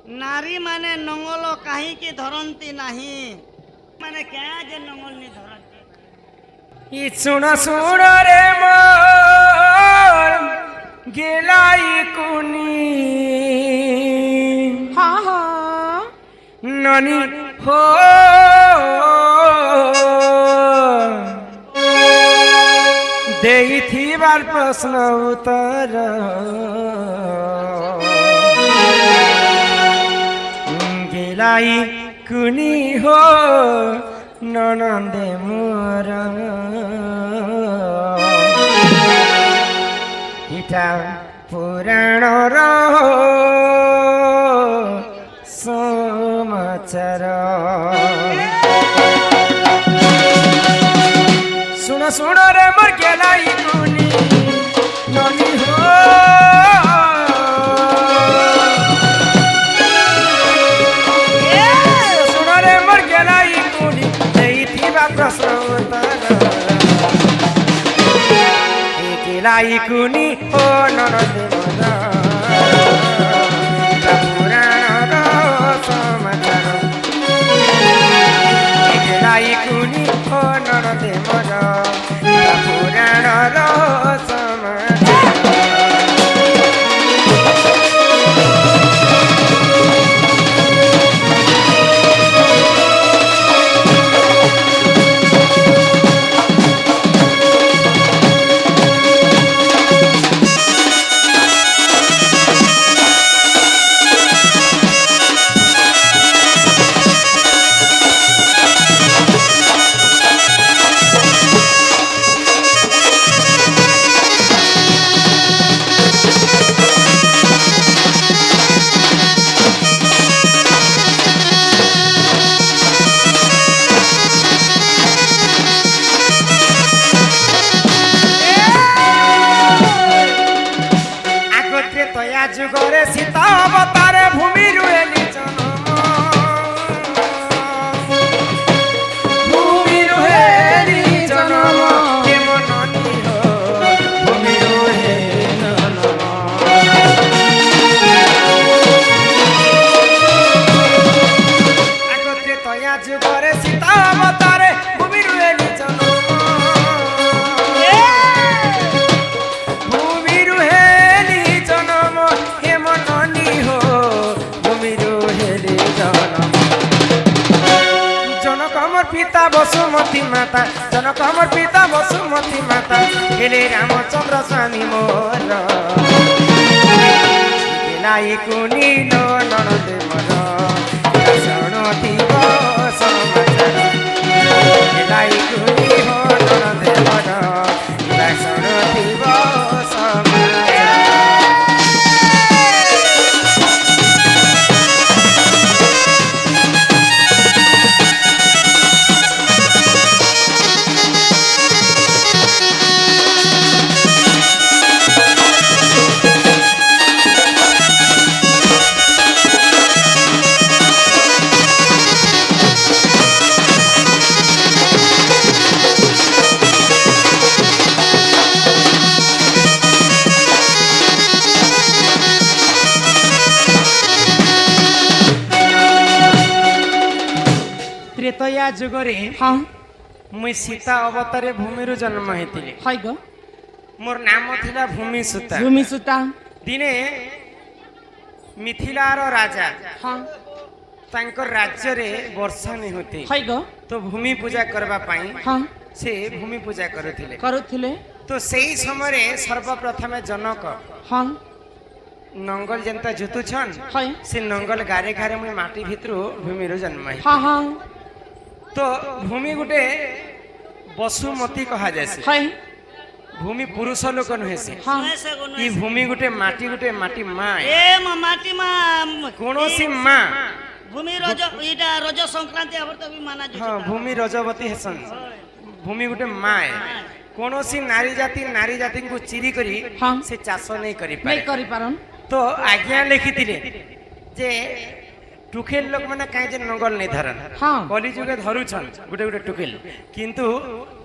नारी माने नंगल कहीं की धरती नहीं माने क्या जे नंगल नहीं धरती सुन सुन रे मोर गेलाई कुनी हाँ हाँ ननी हो देइथिबार प्रश्न उत्तर गेलाई कुनी हो ननन्दे मोर इटा पुराण र समाचार सुन सुन रे मोर गेलाई कुनी ननी हो सुन रे मोर गेलाई कुनी देइथिबा प्रश्न उत्तर गेलाई कुनी हो ननन्दे मोर पुराण र समाचार गेलाई कुनी हो ननन्दे मोर पुराण र समाचार जुगरे सीता अवतारे भूमि रुहेली जन्म भूमि रुहेली जन्म के मननी हो भूमि रुहेली जन्म आगत्रे तया जुगरे सीता अवतारे भूमि रुहेली जन्म पिता वसुमती माता जनक हमर पिता वसुमती माता गेले रामचंद्र स्वामी मोर गेलाई कुनी नो ननन्दे मोर शरणथिब समाचार गेलाई कुनी हो ननन्दे मोर शरणथिब समाचार त्रेतया जुगरे हाँ मुई सीता अवतारे भूमिरु जन्म हेतिले हाय गो मोर नाम थिला भूमि सुता भूमि सुता दिने मिथिलार राजा हाँ तांकर राज्य रे वर्षा नहीं होती हाय गो तो भूमि पूजा करबा पाई हाँ से भूमि पूजा करुथिले करुथिले तो सेही समय सर्वप्रथम जनक हाँ नंगल जनता जुतु छन हाय से नंगल गारे गारे मुई माटी भितरु भूमिरु जन्म हे हाँ हाँ तो भूमि गुटे बसुमती कहा जायसे हाय भूमि पुरुष लोक नुहे से हाँ ई भूमि गुटे माटी माँ ए माटी माँ कोनोसी माँ भूमि रज इटा रज संक्रांति आबर तो भी माना जो हाँ भूमि रजवती हेसन भूमि गुटे माँ कोनोसी नारी जाति को चिरी करी हाँ से चाष नहीं करी नहीं पारे करी पारन तो आज्ञा लिखिथिले जे टुकेल लोक माने काहे जे नंगल नहीं धरन हाँ कली जुगे धरुछन गुटे गुटे टुकेल किंतु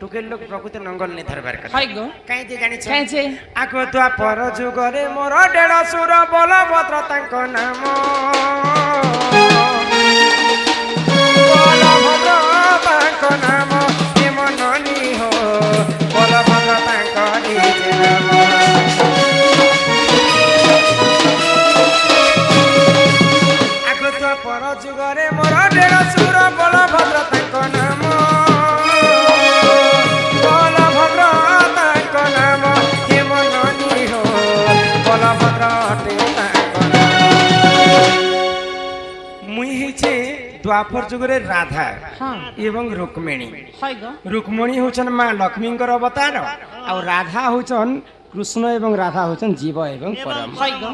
टुकेल लोक प्रकृत नंगल नहीं धरबार कथा हाय गो काहे जे जानि काहे जे आको द्वापर जुगरे मोर डेढ़ सुर बलभद्र तांको नाम হয়েছে দ্বাপর যুগরে রাধা হ্যাঁ এবং রুক্মিণী। হয় গো রুক্মিণী হচ্ছেন মা লক্ষ্মীঙ্কর অবতার আর রাধা হচ্ছেন কৃষ্ণ এবং রাধা হচ্ছেন জীব এবং পরম। হয় গো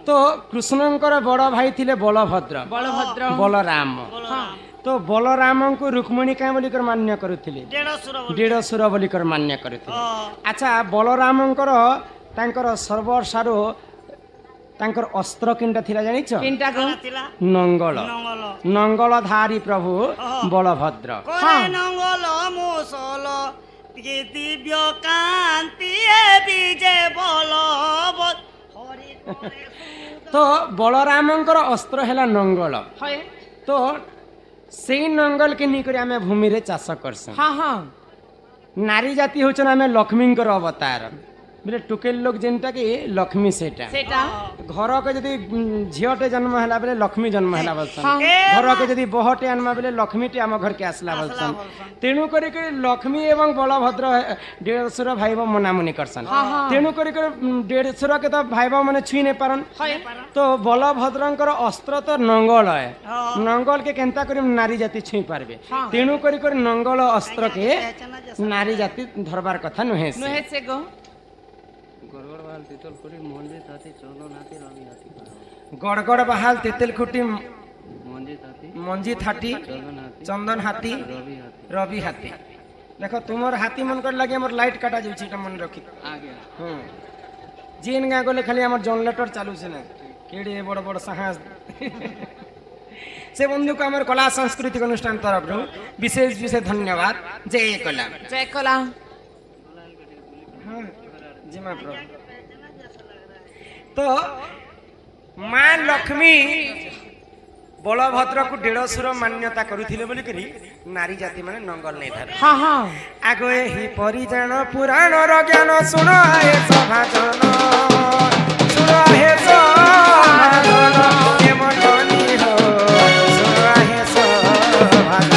তো কৃষ্ণঙ্কর বড় ভাই ଥିଲେ বলভদ্র বলভদ্র বলরাম। হ্যাঁ তো বলରାମଙ୍କୁ ରୁକ୍ମିଣୀ କାଁ ବୋଲିକର ମାନ୍ୟ କରୁଥିଲେ ଦେଢ଼ଶୁର ବୋଲି। ଦେଢ଼ଶୁର ବୋଲିକର ମାନ୍ୟ କରୁଥିଲେ। ହଁ। ଆଚ୍ଛା ବଳରାମଙ୍କର ତାଙ୍କର ସର୍ବସାରୁ ତାଙ୍କର ଅସ୍ତ୍ର କେନ୍ଟା ଥିଲା ଜାଣିଛ? তিনটা গো କଣ ଥିଲା? ନଙ୍ଗଳ ନଙ୍ଗଲ। ନଙ୍ଗଳଧାରୀ ପ୍ରଭୁ ବଳଭଦ୍ର। କରେ ନଙ୍ଗଲ ମୁସଲ ଟିକେ ଦିବ୍ୟ କାନ୍ତି ଏ ବିଜେ ବଲ ହରି କରେ ତ ବଳରାମଙ୍କର ଅସ୍ତ୍ର ହେଲା ନଙ୍ଗଳ। হয় ତ ସେଇ ନଙ୍ଗଲକେ ନେଇକରି ଆମେ ଭୂମିରେ ଚାଷ କରସୁଁ। হ্যাঁ হ্যাঁ ନାରୀ ଜାତି ହଉଛନ୍ ଆମେ ଲକ୍ଷ୍ମୀଙ୍କର ଅବତାର ବୋଲେ ଟୁକେଲ ଲୋକ ଯେନ୍ଟା କି ଲକ୍ଷ୍ମୀ ସେଟା। সেটা ଘରକେ ଯଦି ଝିଅଟେ ଜନ୍ମ ହେଲା ବେଲେ ଲକ୍ଷ୍ମୀ ଜନ୍ମ ହେଲା ବୋଲସନ୍। ହଁ ଘରକେ ଯଦି ବହଟେ ଆନମା ବେଲେ ଲକ୍ଷ୍ମୀଟେ ଆମ ଘରକେ ଆସିଲା ବୋଲସନ୍। ତେଣୁ କରିକରି ଲକ୍ଷ୍ମୀ ଏବଂ ବଳଭଦ୍ର ଦେଢ଼ଶୁର ଭାଇବ ମନାମୁନି କରସନ୍। ହଁ ହଁ ତେଣୁ କରିକରି ଦେଢ଼ଶୁରକେ ତ ଭାଇବ ମାନେ ଛୁଇଁ ନେଇ ପାରନ୍। হয় ତ ବଳଭଦ୍ରଙ୍କର ଅସ୍ତ୍ର ତ ନଙ୍ଗଳ ଏ ହଁ। ନଙ୍ଗଲକେ କେନ୍ତା କରି ନାରୀ ଜାତି ଛୁଇଁ ପାରବେ। ହଁ। ତେଣୁ କରିକରି ନଙ୍ଗଳ ଅସ୍ତ୍ରକେ ନାରୀ ଜାତି ଧରବାର কথা ନୁହେଁ ସେ। নহে সে গো গড়গড় বাহাল তেতেল খুঁটি মঞ্জি থাটি চন্দন হাতি রবি হাতি। দেখো তোমার হাতি মনকর লাগে আমার লাইট কাটা যাচ্ছে এটা মনে রাখি। হুম জিন গাঁ গলে খালি আমার জনরেটর চালুছে না কেড়ে বড় বড় সাহস। সে বন্ধুকে আমার কলা সাংস্কৃতিক অনুষ্ঠান তরফরু বিশেষ বিশেষ ধন্যবাদ। জয় কলা জয় কলা জি মা প্রভু। তো মা লক্ষ্মী বলভদ্রକୁ ଦେଢ଼ଶୁର ମାନ୍ୟତା କରୁଥିଲେ ବୋଲିକରି ନାରୀ ଜାତି ମାନେ ନଙ୍ଗଲ ନେଇଥାନ୍ତି। হ্যাঁ হ্যাঁ ଆଗ ଏହି ପରିଜାଣ ପୁରାଣର ଜ୍ଞାନ ଶୁଣ ହେ ସଭାଜନ ଶୁଣ ହେ ସଭାଜନ ଏ ମଣ୍ଡନୀ ହୋ ଶୁଣ ହେ ସଭାଜନ।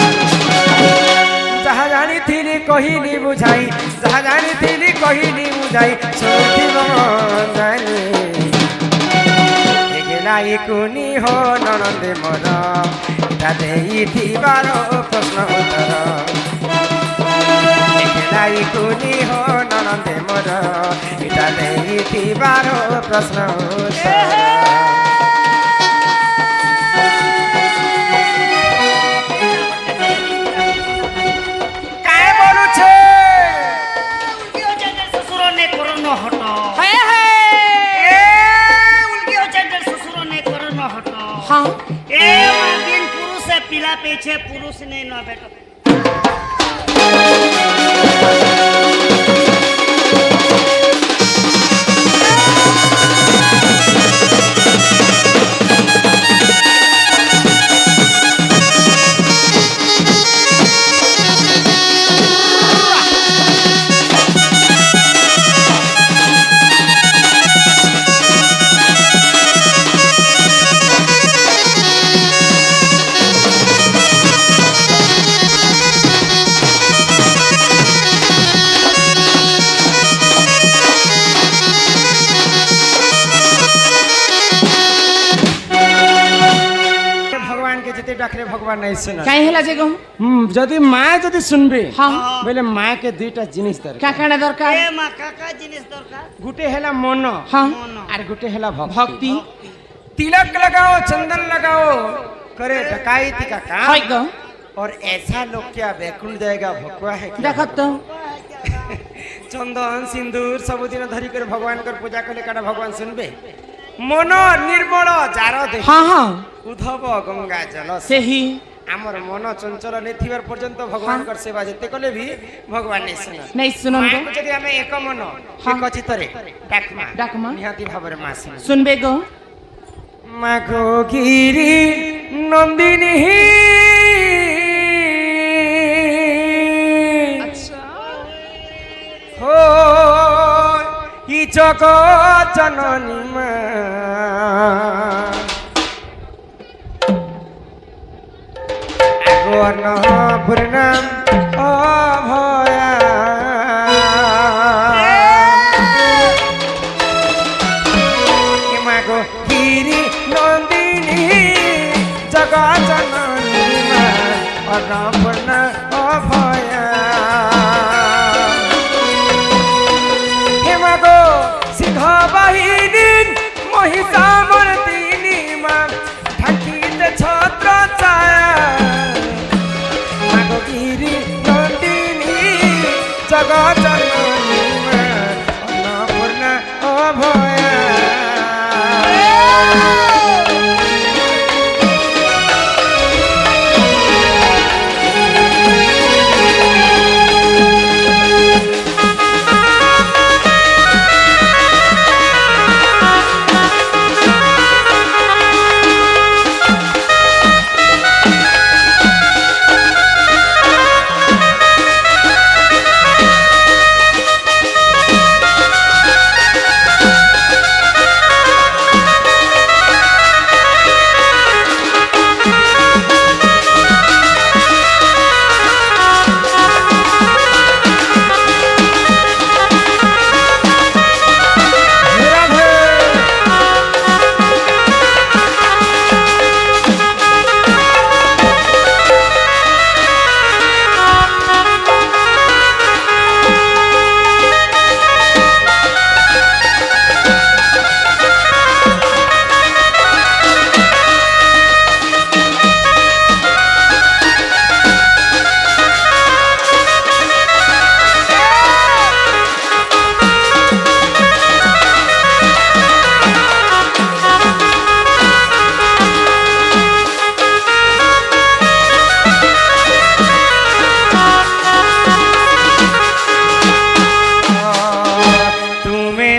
ଯାହା ଜାଣିଥିଲି କହିଲି ବୁଝାଇ ଯାହା ଜାଣିଥିଲି କହିଲି ବୁଝାଇ ଶୁଣିଥିବ ଜାଣି গেলাই কুনি হো ননন্দে মর এটা দেইথিবার প্রশ্ন উত্তর। গেলাই কুনি হো ননন্দে মর এটা দেইথিবার প্রশ্ন উত্তর। কায় বলুছে শ্বশুর নে করন হট হয় হয় উল্কি হচ্ছে শ্বশুর নে করন হট হ্যাঁ এ দিন পুরুষে পিলা পেছে পুরুষ নেই ন বেটা। ভগবানকে যেতে ডাকলে ভগবান নাই শুনে। কাই হেলা যে গো যদি মা যদি শুনবে হ্যাঁ বলে মাকে দুইটা জিনিস দরকার। কাকানা দরকার এ মা কাকা জিনিস দরকার গুটে হেলা মন হ্যাঁ আর গুটে হেলা ভক্তি। ভক্তি तिलक लगाओ चंदन लगाओ करे डकायती का काम হয় গো और ऐसा लोग क्या बैकुंठ जाएगा भकुआ है क्या? দেখো তো चंदन सिंदूर सब दिन धरी कर भगवान कर पूजा कले काटा भगवान सुनबे मन निर्मल जार दे হ্যাঁ হ্যাঁ उधव गंगा जल से সেহি आमर मन चंचल नहीं थिबार पर्यंत भगवान कर सेवा जते कले भी भगवान नहीं सुन। নেই শুনুন গো माँ जदि आमे एक मन हाँ। एक चित्तरे डाकमा ডাকমা निहाती भाବରେ माँ सुन। শুনবে গো माघो गिरी नंदिनी আচ্ছা हो ई जगत जननी माँ आगोन पूर्णम अभया माघो गिरी नंदिनी जगत जननी माँ अन्नपूर्णा अभया हे मागो सिंह बाहिनी महिषामर्दिनी माँ ढाकिले छत्र छाया मागो गिरी नन्दिनी जगत जननी माँ अन्नपूर्णा अभया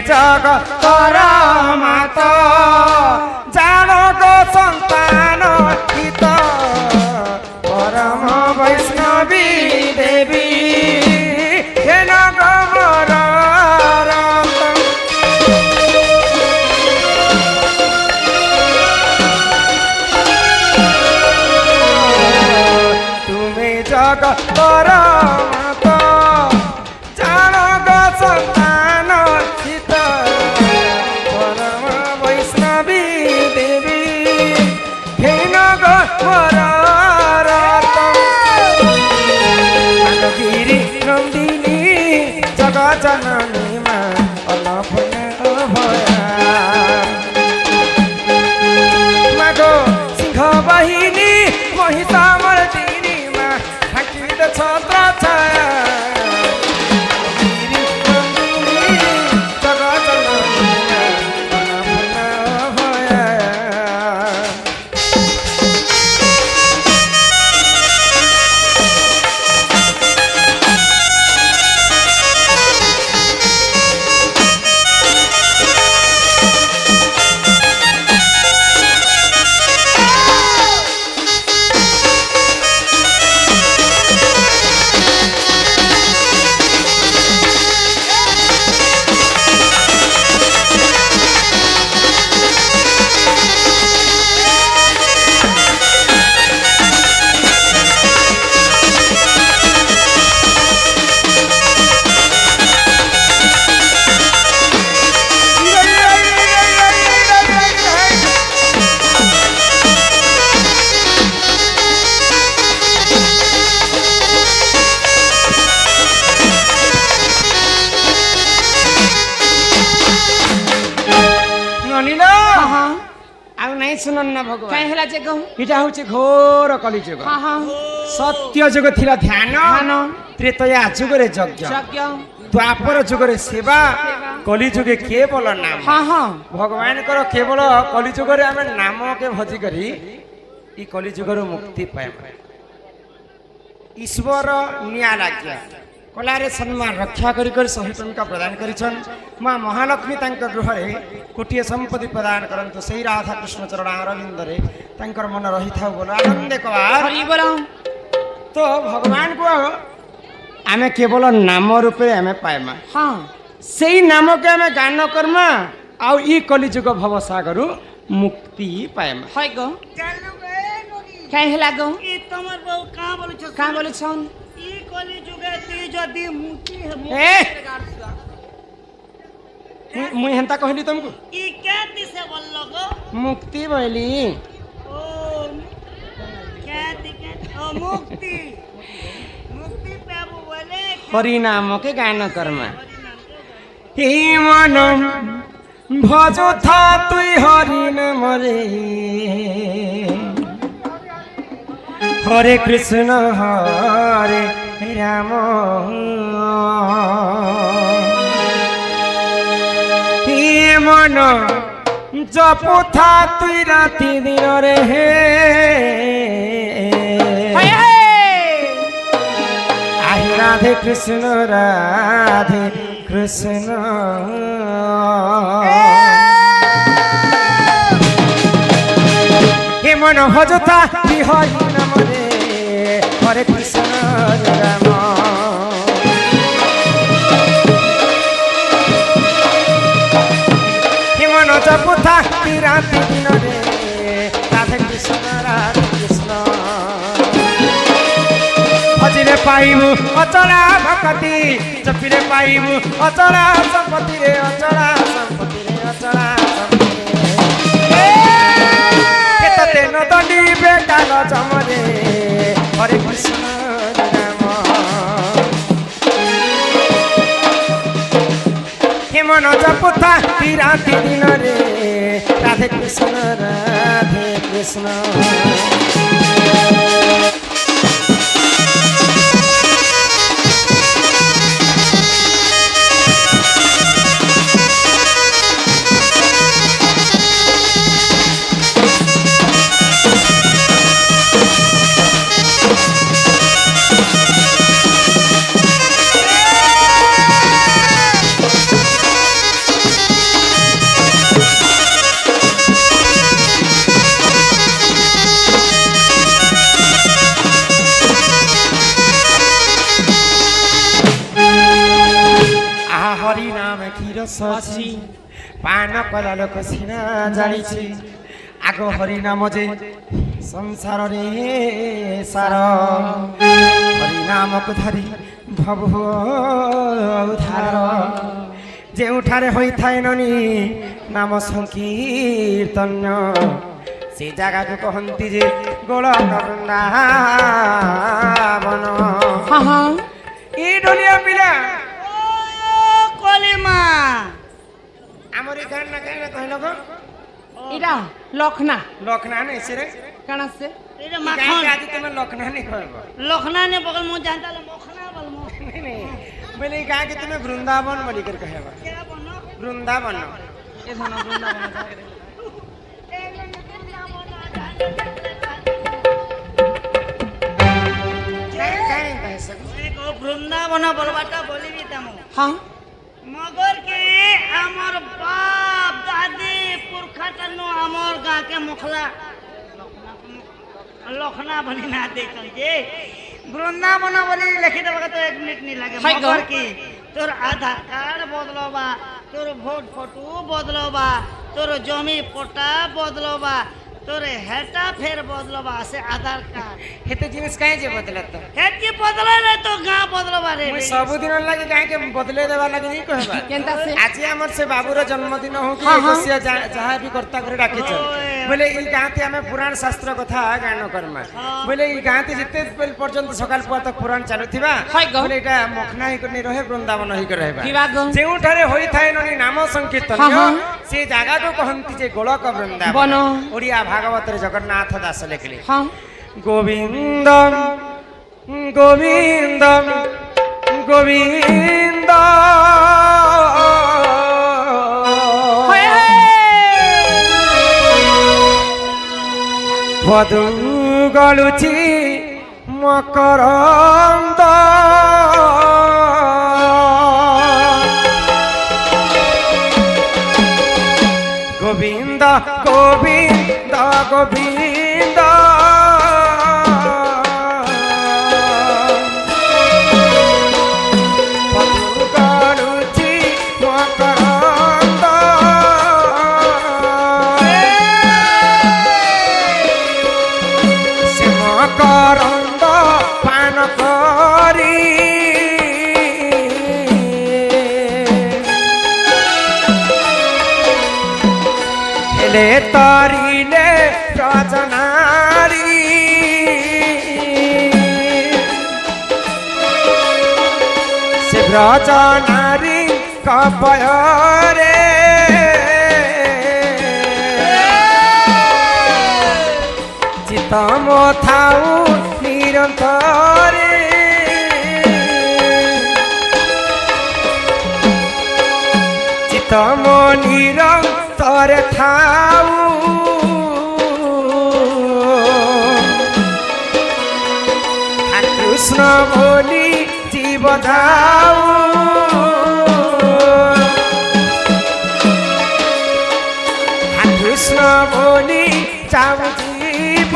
जगतर माता जानको सन्तान हित परम वैष्णवी देवी हेन गमर तुमे जगतर माता जानको सन्तान हित परम वैष्णवी देवी हेन गमर गिरी नन्दिनी जगत जननी माँ अन्नपूर्णा अभया मागो सिंह बाहिनी महिषामर्दिनी माँ ढाकिले छत्र छाया गिरी नन्दिनी जगत जननी माँ अन्नपूर्णा अभया सुनन्ना भगवान काहे हला जे कहूं इटा होचे घोर कलिजुग हां हां सत्य जुग थिला ध्यान त्रेतया जुगरे यज्ञ यज्ञ द्वापर जुगरे सेवा कलिजुगे केवल नाम हां हां भगवान कर केवल कलिजुगरे आमे नाम के भजी करी ई कलिजुगर मुक्ति पाए ईश्वर न्याय राज्ञा कलारे सम्मान रक्षा कर सही टंका प्रदान करिछन माँ महालक्ष्मी तांकर गृहरे कोटिए संपत्ति प्रदान करंतु सही राधा कृष्ण चरण अरविंद रे तांकर मन रही था बोलो आनंद कबार हरि बोलो तो भगवान को आमे केवल नाम रूपे आमे पाएमा हां सेही नाम के आमे गान करमा आउ ई कलिजुग भव सागरु मुक्ति पाएमा है गो चालू गए नोनी काहे हला गो ई तमर बहु का बोलु छ का बोले छन ई कली जुगे ती जदी मुक्ति ए मुई हेंता कहली तुमको ई के दिसे बोललो गो मुक्ति बोली ओ মুক্তি মুক্তি পাবো বলে হরি নামকে গান কর্মা হরিনাম হে মন ভজথা তুই হরি নামরে হরে কৃষ্ণ হরে রাম হে মন জপুথা তুই রাতি দিনরে হে আহি রাধে কৃষ্ণ রাধে কৃষ্ণ হে মন ভজথা তুই হরি নামরে হরে কৃষ্ণ রাম হে মন জপুথা তুই রাতি দিনরে রাধে কৃষ্ণ রাধে কৃষ্ণ ভজিলে পাইবু অচলা ভকতি জপিলে পাইবু অচলা সম্পত্তি রে অচলা সম্পত্তি রে অচলা সম্পত্তি কেততে নদণ্ডি বেকাল জমরে হরে কৃষ্ণ রাম হে মন জপুথা রাতি দিনরে রাধে কৃষ্ণ রাধে কৃষ্ণ হরি নাম ক্ষীর সচি পান কলা লোক সিনা জানিছি আগ হরি নাম যে সংসার রে সার হরি নামক ধরি ভব উদ্ধার ଯେଉଁଠାରେ ହୋଇଥାଏ ନନି ନାମ ସଂକୀର୍ତ୍ତନ ସେ ଜାଗାକୁ କହନ୍ତି ଯେ ଗୋଳକ ବୃନ୍ଦାବନ ଏ ଡୋଲିଆ ପିଲା কলিমা আমার এই গান না গান কহিল গো এটা লখনা লখনা নেই সেরে কাণ আছে এটা গান মাখন আজ তুমি লখনা নেই কইব লখনা ने बगल मुंह जानता ले मखना बलमो नहीं नहीं बोले ई गान के तुम वृंदावन बोली कर कहबा क्या बनो वृंदावन এ ধন বৃন্দাবন গান কহে সব एक वृंदावन बोलबाटा बोलिबी तमो হ্যাঁ मगर के हमर बाप दादी पुरखा तन्नो हमर गां के मुखला लखना बनी ना दे जे वृंदावन बोली लिखि देबा तो 1 मिनट नहीं लागे हाय गो। मगर की तोर आधार कार्ड बदलबा तोर वोट फोटो बदलबा तोर जमी पट्टा बदलबा तोर हेटा फेर बदलबा से आधार कार्ड हेते जिनिस काहे जे बदलत हेती बदलले तो गां बदलबा रे मुई सब दिन लागे गाय के बदले देवा लागे नहीं कहबा কেনতা সে आज हमर से बाबूर जन्मदिन हो कि हाँ, हाँ। एकोसिया जहाँ भी कर्ता करे डाके चल ओए। बोले ई गाते हमें पुराण शास्त्र कथा गान करमा हाँ। बोले ई गाते जिते पर्यंत सकाल पुआ तक पुराण चालुथिबा हाय गो। बोले एटा मखना ही करनी रहे वृंदावन ही कर रहबा বিবাহ ଯେଉଁଠାରେ ହୋଇଥାଏ ନନି ନାମ ସଂକୀର୍ତ୍ତନ ହଁ, ହଁ। ସେ ଜାଗାକୁ କହନ୍ତି ଯେ ଗୋଳକ ବୃନ୍ଦାବନ ବନ। ଓଡ଼ିଆ ଭାଗବତରେ ଜଗନ୍ନାଥ ଦାସ ଲେଖିଲେ হ্যাঁ গোবিন্দ গোবিন্দ গোবিন্দ পদু গলুছি মকরন্দ গোবিন্দ গোবিন্দ গোবিন্দ পদু গলুছি মকরন্দ সে মকরন্দ পান করি হেলে তরিলে রজনারি রচনারি কপয়রে চিতম থাউ নিরন্তরে চিতম নিরন্তরে থাউ কৃষ্ণ বলি জীব দাও কৃষ্ণ বলি চাও জীব